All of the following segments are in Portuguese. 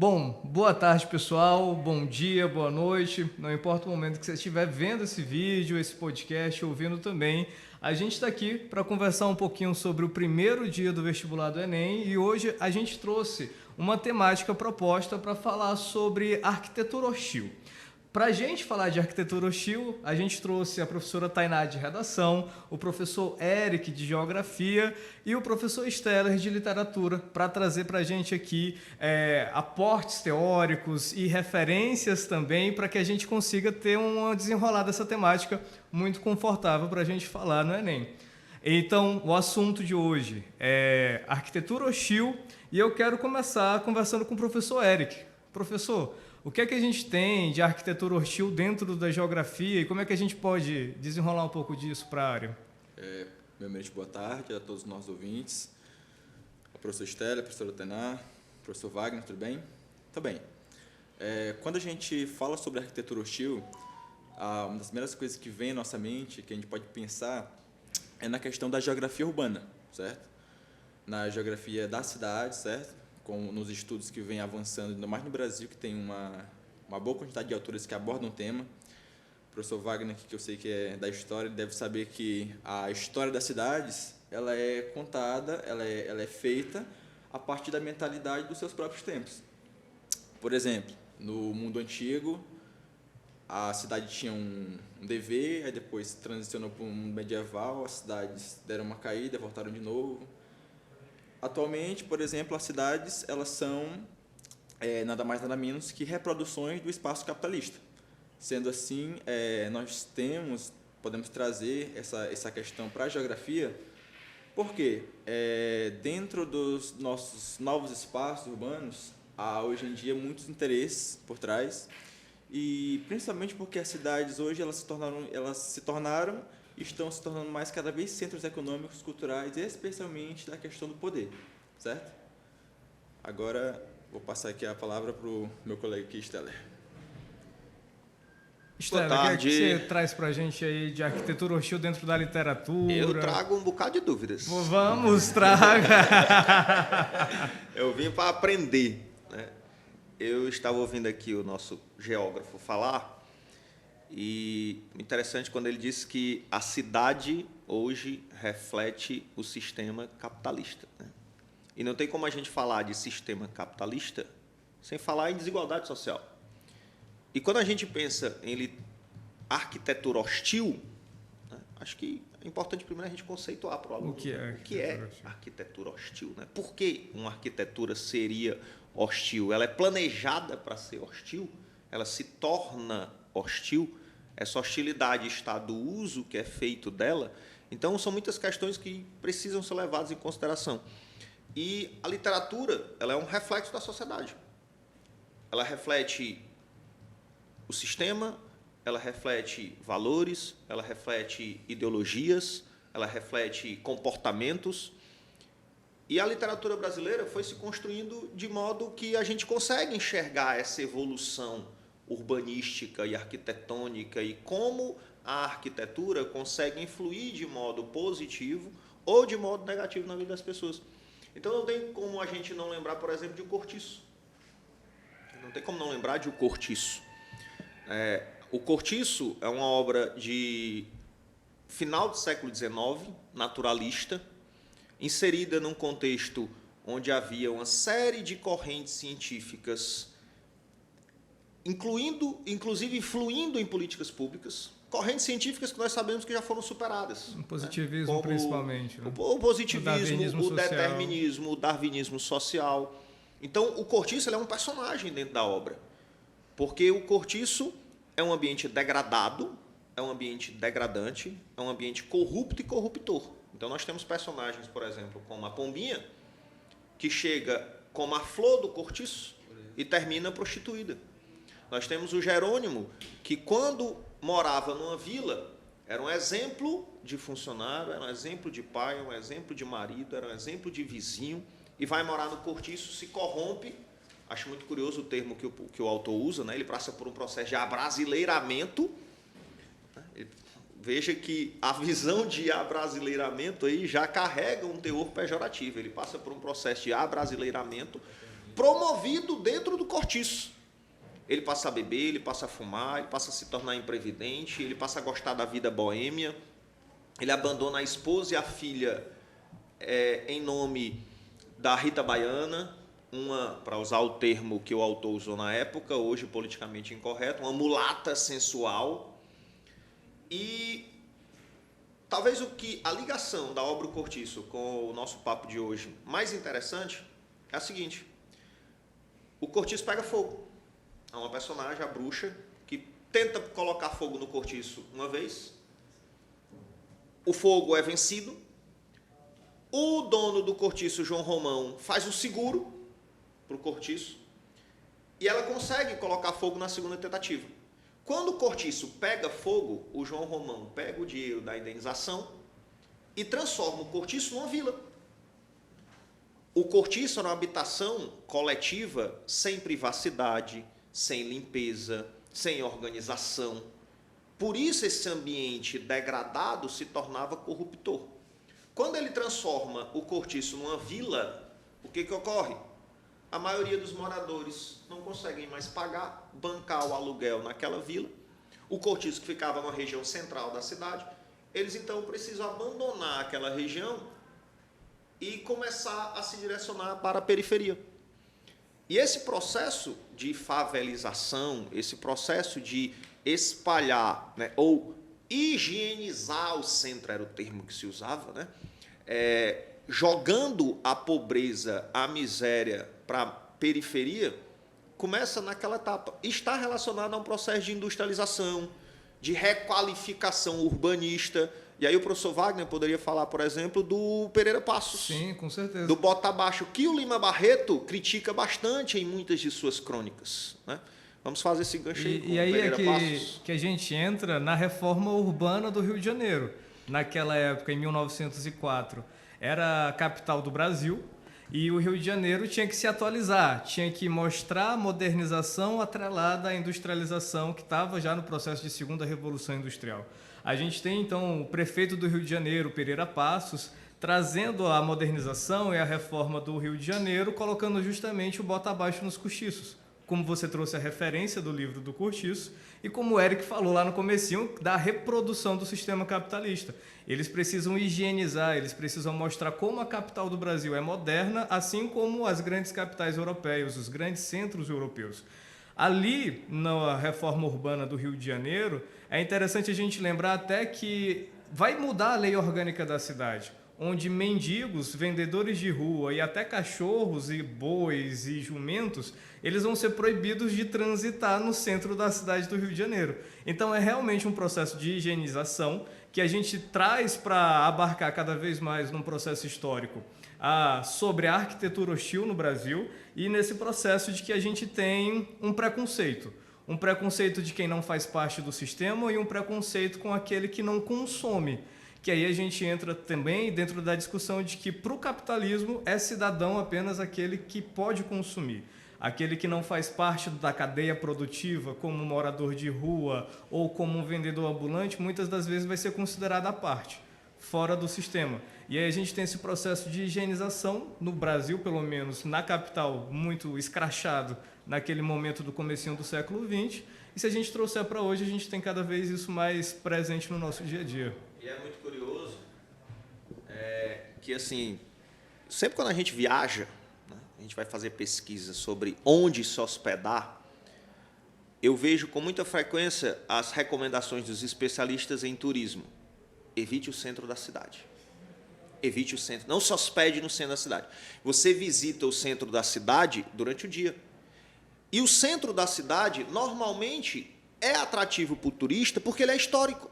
Bom, boa tarde, pessoal. Bom dia, boa noite. Não importa o momento que você estiver vendo esse vídeo, esse podcast, ouvindo também. A gente está aqui para conversar um pouquinho sobre o primeiro dia do vestibular do Enem e hoje a gente trouxe uma temática proposta para falar sobre arquitetura hostil. Para a gente falar de arquitetura hostil, a gente trouxe a professora Tainá de redação, o professor Eric de geografia e o professor Steller de literatura para trazer para a gente aqui aportes teóricos e referências também para que a gente consiga ter uma desenrolada dessa temática muito confortável para a gente falar no Enem. Então, o assunto de hoje é arquitetura hostil e eu quero começar conversando com o professor Eric. Professor, o que é que a gente tem de arquitetura hostil dentro da geografia e como é que a gente pode desenrolar um pouco disso para a área? Primeiramente, boa tarde a todos os nossos ouvintes. O professor Steller, a professora Tainá, o professor Wagner, tudo bem? Tudo bem. Quando a gente fala sobre arquitetura hostil, uma das primeiras coisas que vem à nossa mente, que a gente pode pensar, é na questão da geografia urbana, certo? Na geografia da cidade, certo? Como nos estudos que vêm avançando, ainda mais no Brasil, que tem uma boa quantidade de autores que abordam o tema. O professor Wagner, que eu sei que é da história, deve saber que a história das cidades ela é contada, ela é feita a partir da mentalidade dos seus próprios tempos. Por exemplo, no mundo antigo, a cidade tinha um dever, aí depois transicionou para um mundo medieval, as cidades deram uma caída, voltaram de novo. Atualmente, por exemplo, as cidades elas são nada mais nada menos que reproduções do espaço capitalista. Sendo assim, nós podemos trazer essa questão para a geografia, porque dentro dos nossos novos espaços urbanos há hoje em dia muitos interesses por trás, e principalmente porque as cidades hoje estão se tornando mais cada vez centros econômicos, culturais, especialmente da questão do poder, certo? Agora, vou passar aqui a palavra para o meu colega aqui, Steller. Steller, o que você traz para a gente aí de arquitetura hostil dentro da literatura? Eu trago um bocado de dúvidas. Vamos, traga! Eu vim para aprender, né? Eu estava ouvindo aqui o nosso geógrafo falar, e interessante quando ele disse que a cidade hoje reflete o sistema capitalista, né? E não tem como a gente falar de sistema capitalista sem falar em desigualdade social. E quando a gente pensa em arquitetura hostil, né, acho que é importante primeiro a gente conceituar para o aluno o que é arquitetura hostil, né? Por que uma arquitetura seria hostil? Ela é planejada para ser hostil? Ela se torna hostil? Essa hostilidade está do uso que é feito dela? Então, são muitas questões que precisam ser levadas em consideração. E a literatura, ela é um reflexo da sociedade. Ela reflete o sistema, ela reflete valores, ela reflete ideologias, ela reflete comportamentos. E a literatura brasileira foi se construindo de modo que a gente consegue enxergar essa evolução urbanística e arquitetônica e como a arquitetura consegue influir de modo positivo ou de modo negativo na vida das pessoas. Então, não tem como a gente não lembrar, por exemplo, de O Cortiço. Não tem como não lembrar de O Cortiço. O Cortiço é uma obra de final do século XIX, naturalista, inserida num contexto onde havia uma série de correntes científicas, inclusive influindo em políticas públicas, correntes científicas que nós sabemos que já foram superadas. O positivismo, né? Principalmente. Né? O positivismo, o determinismo, o darwinismo social. Então, o Cortiço é um personagem dentro da obra, porque o Cortiço é um ambiente degradado, é um ambiente degradante, é um ambiente corrupto e corruptor. Então, nós temos personagens, por exemplo, como a Pombinha, que chega como a flor do cortiço e termina prostituída. Nós temos o Jerônimo, que quando morava numa vila, era um exemplo de funcionário, era um exemplo de pai, um exemplo de marido, era um exemplo de vizinho, e vai morar no cortiço, se corrompe. Acho muito curioso o termo que o autor usa, né? Ele passa por um processo de abrasileiramento. Veja que a visão de abrasileiramento aí já carrega um teor pejorativo. Ele passa por um processo de abrasileiramento, promovido dentro do cortiço. Ele passa a beber, ele passa a fumar, ele passa a se tornar imprevidente, ele passa a gostar da vida boêmia, ele abandona a esposa e a filha em nome da Rita Baiana, para usar o termo que o autor usou na época, hoje politicamente incorreto, uma mulata sensual. E talvez a ligação da obra O Cortiço com o nosso papo de hoje mais interessante é a seguinte: o cortiço pega fogo. Há uma personagem, a bruxa, que tenta colocar fogo no cortiço uma vez. O fogo é vencido. O dono do cortiço, João Romão, faz o seguro para o cortiço. E ela consegue colocar fogo na segunda tentativa. Quando o cortiço pega fogo, o João Romão pega o dinheiro da indenização e transforma o cortiço numa vila. O cortiço era uma habitação coletiva sem privacidade, sem limpeza, sem organização. Por isso esse ambiente degradado se tornava corruptor. Quando ele transforma o cortiço numa vila, o que ocorre? A maioria dos moradores não conseguem mais bancar o aluguel naquela vila. O cortiço, que ficava na região central da cidade, eles então precisam abandonar aquela região e começar a se direcionar para a periferia. E esse processo de favelização, esse processo de espalhar, né, ou higienizar o centro, era o termo que se usava, né, jogando a pobreza, a miséria para a periferia, começa naquela etapa. Está relacionado a um processo de industrialização, de requalificação urbanista. E aí o professor Wagner poderia falar, por exemplo, do Pereira Passos. Sim, com certeza. Do Bota Abaixo, que o Lima Barreto critica bastante em muitas de suas crônicas, né? Vamos fazer esse gancho aí com E aí Pereira Passos. que a gente entra na reforma urbana do Rio de Janeiro. Naquela época, em 1904, era a capital do Brasil e o Rio de Janeiro tinha que se atualizar, tinha que mostrar a modernização atrelada à industrialização que estava já no processo de segunda revolução industrial. A gente tem, então, o prefeito do Rio de Janeiro, Pereira Passos, trazendo a modernização e a reforma do Rio de Janeiro, colocando justamente o bota abaixo nos cortiços. Como você trouxe a referência do livro do Cortiço e como o Eric falou lá no comecinho, da reprodução do sistema capitalista. Eles precisam higienizar, eles precisam mostrar como a capital do Brasil é moderna, assim como as grandes capitais europeias, os grandes centros europeus. Ali, na reforma urbana do Rio de Janeiro, é interessante a gente lembrar até que vai mudar a lei orgânica da cidade, onde mendigos, vendedores de rua e até cachorros e bois e jumentos, eles vão ser proibidos de transitar no centro da cidade do Rio de Janeiro. Então é realmente um processo de higienização que a gente traz para abarcar cada vez mais num processo histórico sobre a arquitetura hostil no Brasil e nesse processo de que a gente tem um preconceito de quem não faz parte do sistema e um preconceito com aquele que não consome. Que aí a gente entra também dentro da discussão de que para o capitalismo é cidadão apenas aquele que pode consumir. Aquele que não faz parte da cadeia produtiva, como um morador de rua ou como um vendedor ambulante, muitas das vezes vai ser considerado à parte, fora do sistema. E aí a gente tem esse processo de higienização, no Brasil, pelo menos, na capital, muito escrachado naquele momento do comecinho do século XX. E se a gente trouxer para hoje, a gente tem cada vez isso mais presente no nosso dia a dia. E é muito curioso que, assim, sempre quando a gente viaja, né, a gente vai fazer pesquisa sobre onde se hospedar, eu vejo com muita frequência as recomendações dos especialistas em turismo. Evite o centro da cidade. Evite o centro. Não se hospede no centro da cidade. Você visita o centro da cidade durante o dia. E o centro da cidade, normalmente, é atrativo para o turista porque ele é histórico.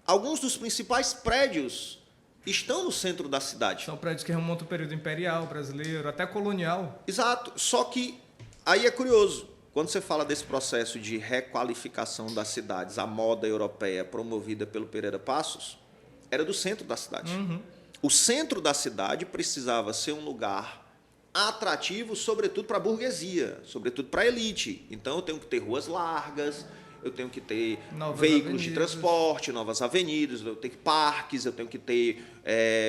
Alguns dos principais prédios estão no centro da cidade. São prédios que remontam ao período imperial brasileiro, até colonial. Exato. Só que aí é curioso. Quando você fala desse processo de requalificação das cidades, a moda europeia promovida pelo Pereira Passos, era do centro da cidade. Uhum. O centro da cidade precisava ser um lugar atrativo, sobretudo para a burguesia, sobretudo para a elite. Então, eu tenho que ter ruas largas, eu tenho que ter veículos de transporte, novas avenidas, eu tenho que ter parques, eu tenho que ter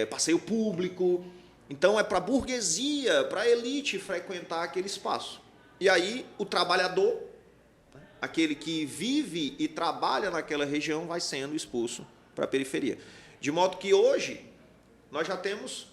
passeio público. Então é para a burguesia, para a elite frequentar aquele espaço. E aí o trabalhador, aquele que vive e trabalha naquela região, vai sendo expulso para a periferia. De modo que hoje nós já temos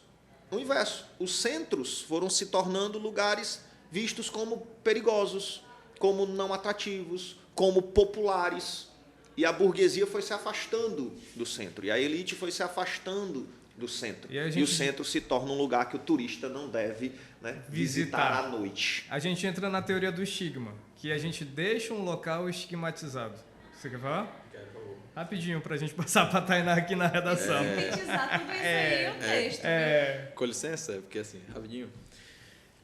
o inverso. Os centros foram se tornando lugares vistos como perigosos, como não atrativos, como populares. E a burguesia foi se afastando do centro. E a elite foi se afastando do centro. E o centro se torna um lugar que o turista não deve, né, visitar à noite. A gente entra na teoria do estigma, que a gente deixa um local estigmatizado. Você quer falar? Quero, por favor. Rapidinho, para a gente passar para a Tainá aqui na redação. Sintetizar tudo isso aí no texto. Com licença, porque assim, rapidinho.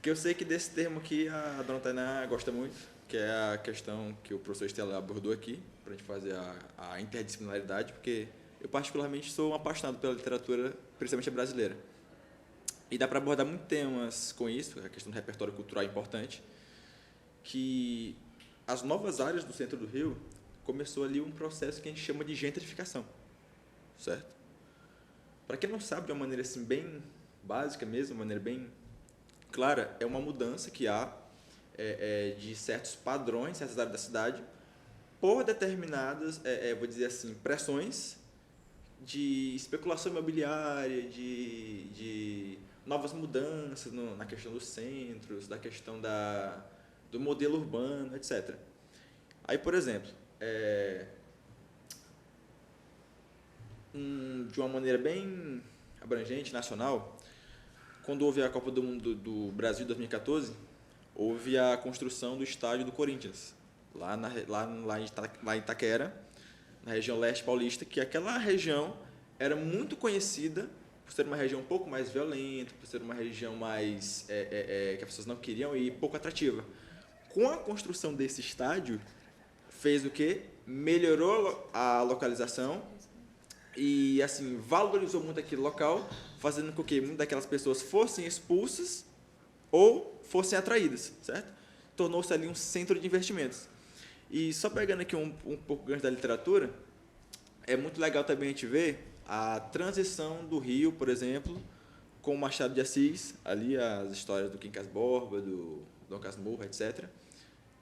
Que eu sei que desse termo aqui a dona Tainá gosta muito, que é a questão que o professor Estela abordou aqui, para a gente fazer a interdisciplinaridade, porque eu particularmente sou um apaixonado pela literatura, principalmente a brasileira. E dá para abordar muitos temas com isso, a questão do repertório cultural é importante, que as novas áreas do centro do Rio começou ali um processo que a gente chama de gentrificação, certo? Para quem não sabe, de uma maneira assim bem básica mesmo, uma maneira bem clara, é uma mudança que há de certos padrões, certas áreas da cidade, por determinadas, vou dizer assim, pressões de especulação imobiliária, de novas mudanças na questão dos centros, da questão do modelo urbano, etc. Aí, por exemplo, de uma maneira bem abrangente, nacional, quando houve a Copa do Mundo do Brasil em 2014, houve a construção do estádio do Corinthians, lá em Itaquera, na região leste paulista, que aquela região era muito conhecida por ser uma região um pouco mais violenta, por ser uma região mais que as pessoas não queriam ir, pouco atrativa. Com a construção desse estádio, fez o quê? Melhorou a localização e assim valorizou muito aquele local, fazendo com que muitas daquelas pessoas fossem expulsas ou fossem atraídas, certo? Tornou-se ali um centro de investimentos. E só pegando aqui um pouco gancho da literatura, é muito legal também a gente ver a transição do Rio, por exemplo, com o Machado de Assis, ali as histórias do Quincas Borba, do Dom Casmurro, etc.,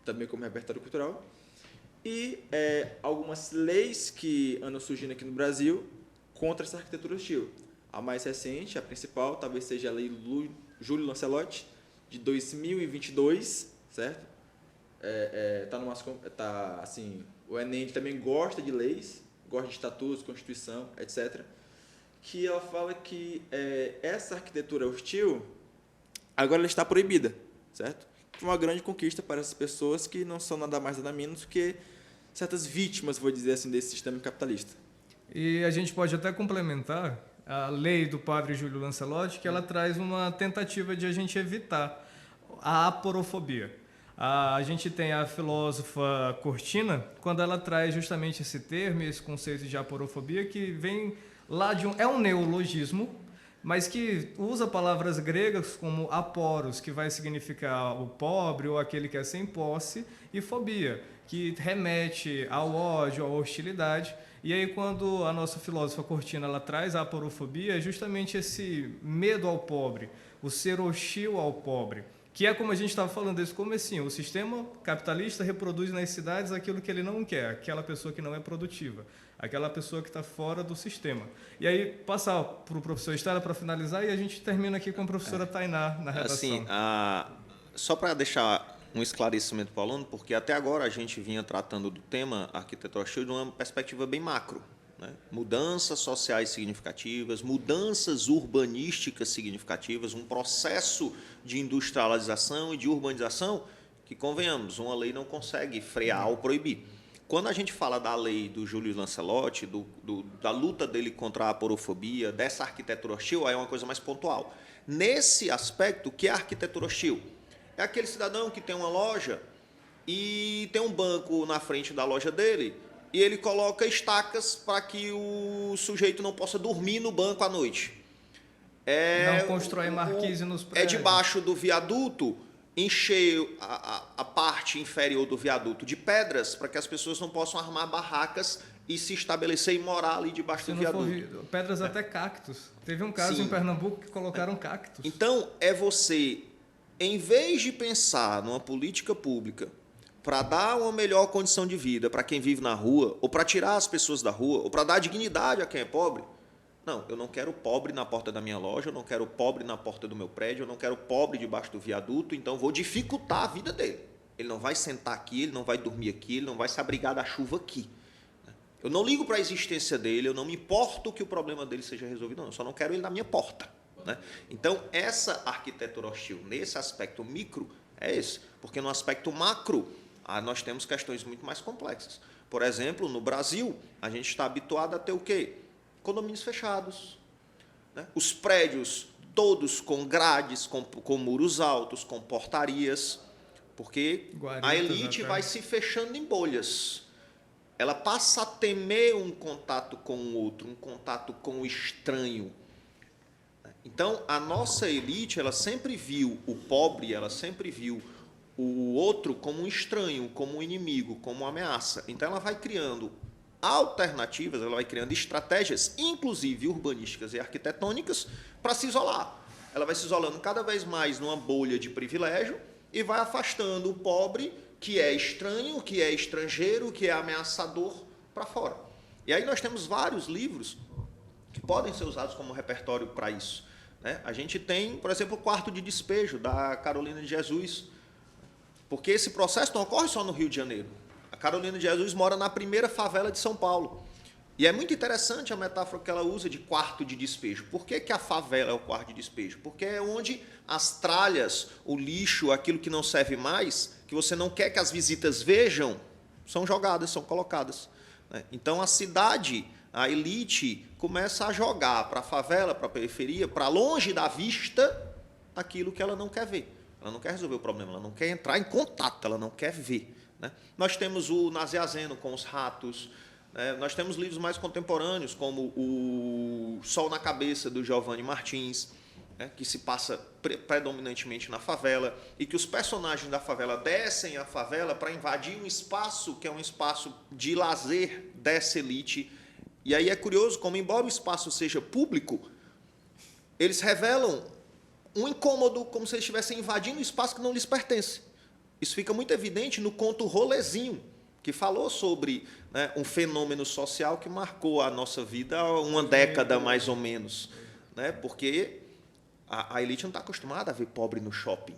também como repertório cultural, e algumas leis que andam surgindo aqui no Brasil contra essa arquitetura hostil. A mais recente, a principal, talvez seja a Lei Júlio Lancelotti, de 2022, certo? Assim, o Enem também gosta de leis, gosta de estatutos, constituição, etc., que ela fala que essa arquitetura hostil agora ela está proibida, certo? Foi uma grande conquista para essas pessoas que não são nada mais nada menos do que certas vítimas, vou dizer assim, desse sistema capitalista. E a gente pode até complementar a lei do padre Júlio Lancelotti, que ela traz uma tentativa de a gente evitar a aporofobia. A gente tem a filósofa Cortina, quando ela traz justamente esse termo, esse conceito de aporofobia, que vem lá é um neologismo, mas que usa palavras gregas como aporos, que vai significar o pobre ou aquele que é sem posse, e fobia, que remete ao ódio, à hostilidade. E aí, quando a nossa filósofa Cortina ela traz a aporofobia, é justamente esse medo ao pobre, o ser hostil ao pobre, que é como a gente estava falando desde o comecinho, o sistema capitalista reproduz nas cidades aquilo que ele não quer, aquela pessoa que não é produtiva, aquela pessoa que está fora do sistema. E aí, passar para o professor Estela para finalizar, e a gente termina aqui com a professora Tainá na redação. Assim, só para deixar um esclarecimento para o aluno, porque até agora a gente vinha tratando do tema arquitetura hostil de uma perspectiva bem macro, né? Mudanças sociais significativas, mudanças urbanísticas significativas, um processo de industrialização e de urbanização que, convenhamos, uma lei não consegue frear ou proibir. Quando a gente fala da lei do Júlio Lancelotti, da luta dele contra a aporofobia, dessa arquitetura hostil, aí é uma coisa mais pontual. Nesse aspecto, o que é arquitetura hostil? É aquele cidadão que tem uma loja e tem um banco na frente da loja dele e ele coloca estacas para que o sujeito não possa dormir no banco à noite. Não constrói marquise nos prédios. Debaixo do viaduto, encher a parte inferior do viaduto de pedras para que as pessoas não possam armar barracas e se estabelecer e morar ali debaixo do viaduto. Pedras até cactos. Teve um caso Sim. em Pernambuco que colocaram cactos. Então, é você, em vez de pensar numa política pública para dar uma melhor condição de vida para quem vive na rua, ou para tirar as pessoas da rua, ou para dar dignidade a quem é pobre, não, eu não quero pobre na porta da minha loja, eu não quero pobre na porta do meu prédio, eu não quero pobre debaixo do viaduto, então vou dificultar a vida dele. Ele não vai sentar aqui, ele não vai dormir aqui, ele não vai se abrigar da chuva aqui. Eu não ligo para a existência dele, eu não me importo que o problema dele seja resolvido, não, eu só não quero ele na minha porta. Né? Então, essa arquitetura hostil, nesse aspecto micro, é esse. Porque no aspecto macro, nós temos questões muito mais complexas. Por exemplo, no Brasil, a gente está habituado a ter o quê? Condomínios fechados. Né? Os prédios todos com grades, com muros altos, com portarias, porque a elite vai se fechando em bolhas. Ela passa a temer um contato com o outro, um contato com o estranho. Então, a nossa elite, ela sempre viu o pobre, ela sempre viu o outro como um estranho, como um inimigo, como uma ameaça. Então, ela vai criando alternativas, ela vai criando estratégias, inclusive urbanísticas e arquitetônicas, para se isolar. Ela vai se isolando cada vez mais numa bolha de privilégio e vai afastando o pobre, que é estranho, que é estrangeiro, que é ameaçador, para fora. E aí nós temos vários livros que podem ser usados como repertório para isso. Né? A gente tem, por exemplo, o Quarto de Despejo, da Carolina de Jesus, porque esse processo não ocorre só no Rio de Janeiro. A Carolina de Jesus mora na primeira favela de São Paulo. E é muito interessante a metáfora que ela usa de quarto de despejo. Por que a favela é o quarto de despejo? Porque é onde as tralhas, o lixo, aquilo que não serve mais, que você não quer que as visitas vejam, são jogadas, são colocadas. Então, a cidade, a elite, começa a jogar para a favela, para a periferia, para longe da vista, aquilo que ela não quer ver. Ela não quer resolver o problema, ela não quer entrar em contato, ela não quer ver. Né? Nós temos o Naziazeno com os ratos, nós temos livros mais contemporâneos, como o Sol na Cabeça, do Giovanni Martins, que se passa predominantemente na favela, e que os personagens da favela descem a favela para invadir um espaço que é um espaço de lazer dessa elite. E aí é curioso como, embora o espaço seja público, eles revelam um incômodo, como se eles estivessem invadindo um espaço que não lhes pertence. Isso fica muito evidente no conto Rolezinho, que falou sobre um fenômeno social que marcou a nossa vida há uma década, mais ou menos. Porque a elite não está acostumada a ver pobre no shopping,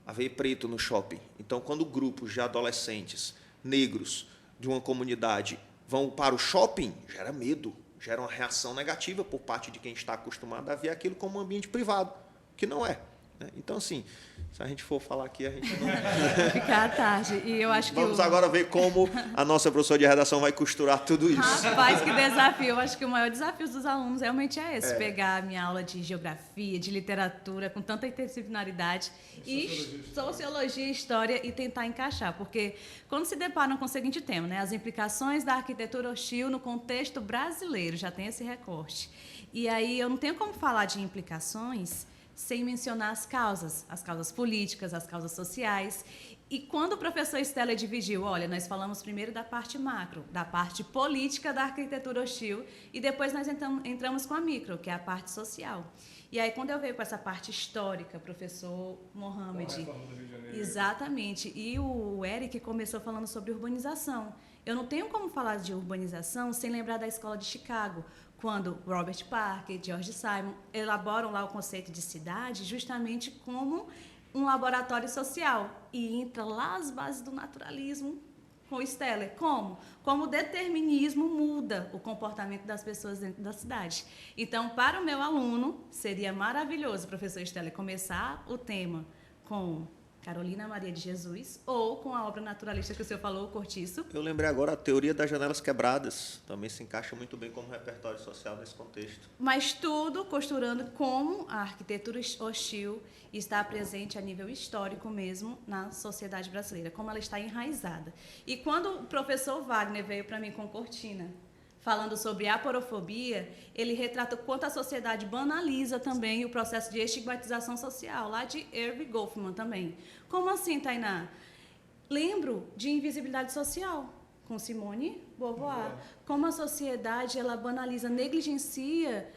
a ver preto no shopping. Então, quando grupos de adolescentes negros de uma comunidade vão para o shopping, gera medo, gera uma reação negativa por parte de quem está acostumado a ver aquilo como um ambiente privado, que não é. Então, assim, se a gente for falar aqui, a gente não... Ficar à tarde. E eu acho que Vamos agora ver como a nossa professora de redação vai costurar tudo isso. Rapaz, que desafio. Eu acho que o maior desafio dos alunos realmente é esse. Pegar a minha aula de geografia, de literatura, com tanta interdisciplinaridade, e sociologia, história, e tentar encaixar. Porque quando se deparam com o seguinte tema, né, as implicações da arquitetura hostil no contexto brasileiro, já tem esse recorte. E aí eu não tenho como falar de implicações sem mencionar as causas políticas, as causas sociais. E quando o professor Stella dividiu, olha, nós falamos primeiro da parte macro, da parte política da arquitetura hostil, e depois nós entramos com a micro, que é a parte social. E aí, quando eu veio com essa parte histórica, professor Mohamed, exatamente, e o Eric começou falando sobre urbanização. Eu não tenho como falar de urbanização sem lembrar da Escola de Chicago, quando Robert Parker, George Simon elaboram lá o conceito de cidade justamente como um laboratório social. E entra lá as bases do naturalismo com o Steller. Como? Como o determinismo muda o comportamento das pessoas dentro da cidade. Então, para o meu aluno, seria maravilhoso, professor Steller, começar o tema com Carolina Maria de Jesus, ou com a obra naturalista que o senhor falou, o Cortiço. Eu lembrei agora a teoria das janelas quebradas, também se encaixa muito bem como repertório social nesse contexto. Mas tudo costurando como a arquitetura hostil está presente a nível histórico mesmo na sociedade brasileira, como ela está enraizada. E quando o professor Wagner veio para mim com Cortina, falando sobre a aporofobia, ele retrata o quanto a sociedade banaliza também o processo de estigmatização social, lá de Irving Goffman também. Como assim, Tainá? Lembro de invisibilidade social. com Simone Beauvoir. Como a sociedade ela banaliza, negligencia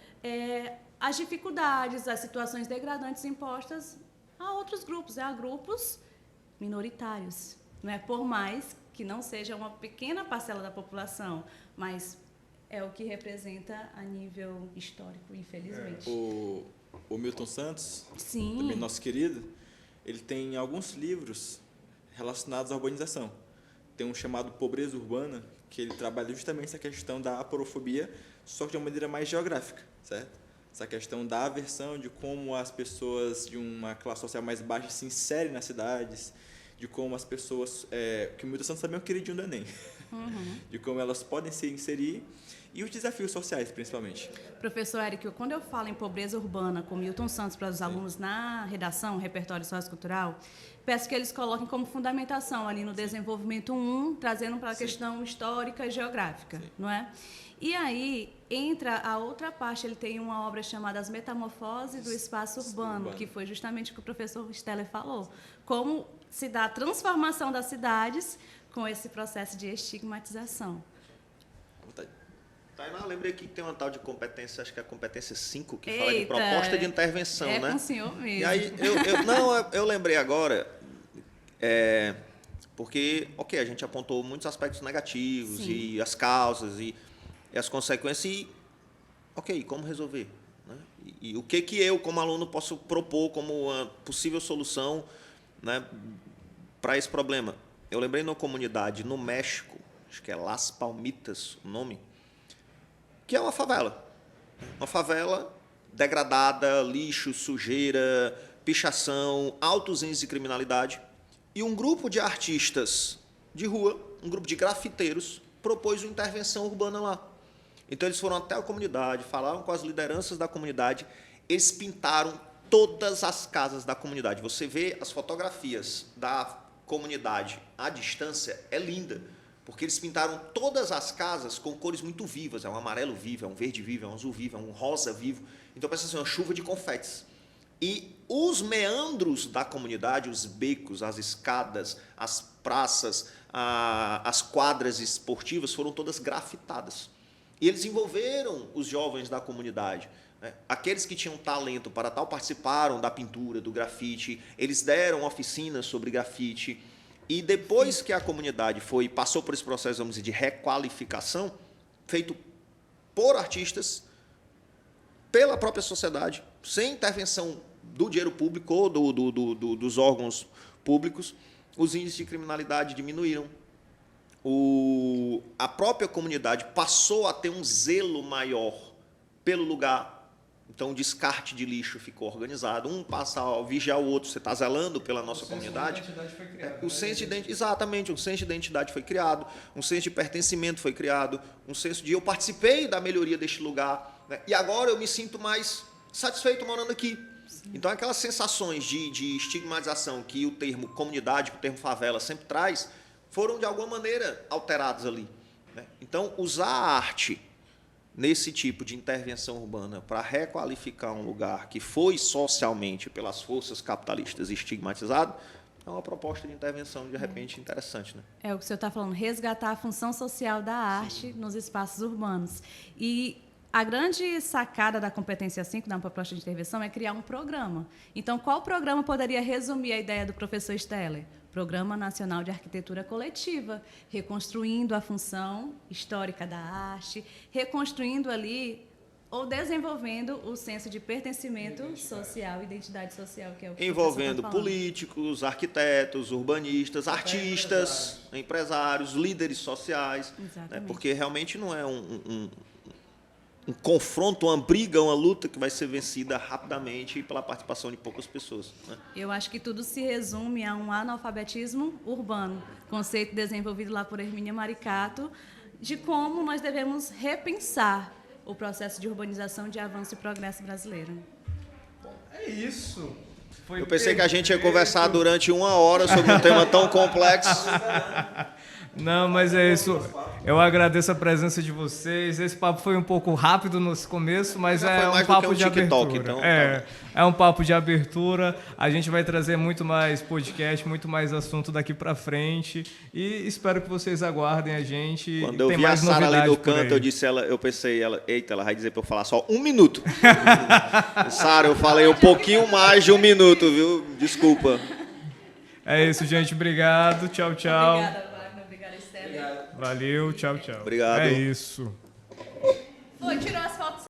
as dificuldades, as situações degradantes impostas a outros grupos, a grupos minoritários. Não é por mais que não seja uma pequena parcela da população, mas é o que representa a nível histórico, infelizmente. O Milton Santos, Sim. também nosso querido, ele tem alguns livros relacionados à urbanização. Tem um chamado Pobreza Urbana, que ele trabalha justamente essa questão da aporofobia, só que de uma maneira mais geográfica, certo? Essa questão da aversão, de como as pessoas de uma classe social mais baixa se inserem nas cidades, de como as pessoas, que o Milton Santos também é um queridinho do Enem, de como elas podem se inserir e os desafios sociais, principalmente. Professor Érico, quando eu falo em pobreza urbana com Milton Santos para os alunos na redação, repertório sociocultural, peço que eles coloquem como fundamentação ali no desenvolvimento 1, trazendo para a questão histórica e geográfica, não é? E aí entra a outra parte, ele tem uma obra chamada As Metamorfoses do Espaço Urbano, que foi justamente o que o professor Steller falou. Como se dá a transformação das cidades com esse processo de estigmatização. Tainá, lembrei aqui que tem uma tal de competência, acho que é a competência 5, que fala de proposta de intervenção, né? É com o senhor mesmo. E aí, eu lembrei agora, porque, a gente apontou muitos aspectos negativos, Sim. e as causas, e as consequências, e como resolver? Né? E o que eu, como aluno, posso propor como uma possível solução, né, para esse problema? Eu lembrei numa comunidade no México, acho que é Las Palmitas o nome, que é uma favela. Uma favela degradada, lixo, sujeira, pichação, altos índices de criminalidade. E um grupo de artistas de rua, um grupo de grafiteiros, propôs uma intervenção urbana lá. Então, eles foram até a comunidade, falaram com as lideranças da comunidade, eles pintaram todas as casas da comunidade. Você vê as fotografias da comunidade à distância, é linda. Porque eles pintaram todas as casas com cores muito vivas. É um amarelo vivo, é um verde vivo, é um azul vivo, é um rosa vivo. Então, parece assim, uma chuva de confetes. E os meandros da comunidade, os becos, as escadas, as praças, as quadras esportivas foram todas grafitadas. E eles envolveram os jovens da comunidade. Né? Aqueles que tinham talento para tal participaram da pintura, do grafite. Eles deram oficinas sobre grafite. E depois que a comunidade passou por esse processo, vamos dizer, de requalificação, feito por artistas, pela própria sociedade, sem intervenção do dinheiro público ou dos órgãos públicos, os índices de criminalidade diminuíram. A própria comunidade passou a ter um zelo maior pelo lugar. Então, o descarte de lixo ficou organizado. Um passa a vigiar o outro, você está zelando pela nossa comunidade. Exatamente, um senso de identidade foi criado, um senso de pertencimento foi criado, um senso de eu participei da melhoria deste lugar, né? E agora eu me sinto mais satisfeito morando aqui. Sim. Então, aquelas sensações de estigmatização que o termo comunidade, que o termo favela sempre traz, foram, de alguma maneira, alteradas ali. Né? Então, usar a arte nesse tipo de intervenção urbana para requalificar um lugar que foi socialmente, pelas forças capitalistas, estigmatizado, é uma proposta de intervenção, de repente, interessante. Né? É o que o senhor está falando, resgatar a função social da arte nos espaços urbanos. E a grande sacada da competência 5, da proposta de intervenção, é criar um programa. Então, qual programa poderia resumir a ideia do professor Steller? Programa Nacional de Arquitetura Coletiva, reconstruindo a função histórica da arte, reconstruindo ali ou desenvolvendo o senso de pertencimento social, identidade social, que é o que envolvendo o professor tá políticos, arquitetos, urbanistas, artistas, empresários, líderes sociais, né? Porque realmente não é um confronto, uma briga, uma luta que vai ser vencida rapidamente pela participação de poucas pessoas. Né? Eu acho que tudo se resume a um analfabetismo urbano, conceito desenvolvido lá por Hermínia Maricato, de como nós devemos repensar o processo de urbanização, de avanço e progresso brasileiro. Bom, é isso. Foi Eu pensei que a gente ia perfeito. conversar durante 1 hora sobre um tema tão complexo. Não, mas é isso. Eu agradeço a presença de vocês. Esse papo foi um pouco rápido no começo, mas Já é foi um mais do papo que um de TikTok, abertura. então, É um papo de abertura. A gente vai trazer muito mais podcast, muito mais assunto daqui pra frente. E espero que vocês aguardem a gente. Quando eu Tem vi a mais Sara ali novidade no por aí. canto, eu pensei, eita, ela vai dizer pra eu falar só 1 minuto. Sara, eu falei um pouquinho mais de 1 minuto, viu? Desculpa. É isso, gente. Obrigado. Tchau, tchau. Obrigada, Wagner. Obrigada, Estela. Valeu. Tchau, tchau. Obrigado. É isso. Foi, tirou as fotos.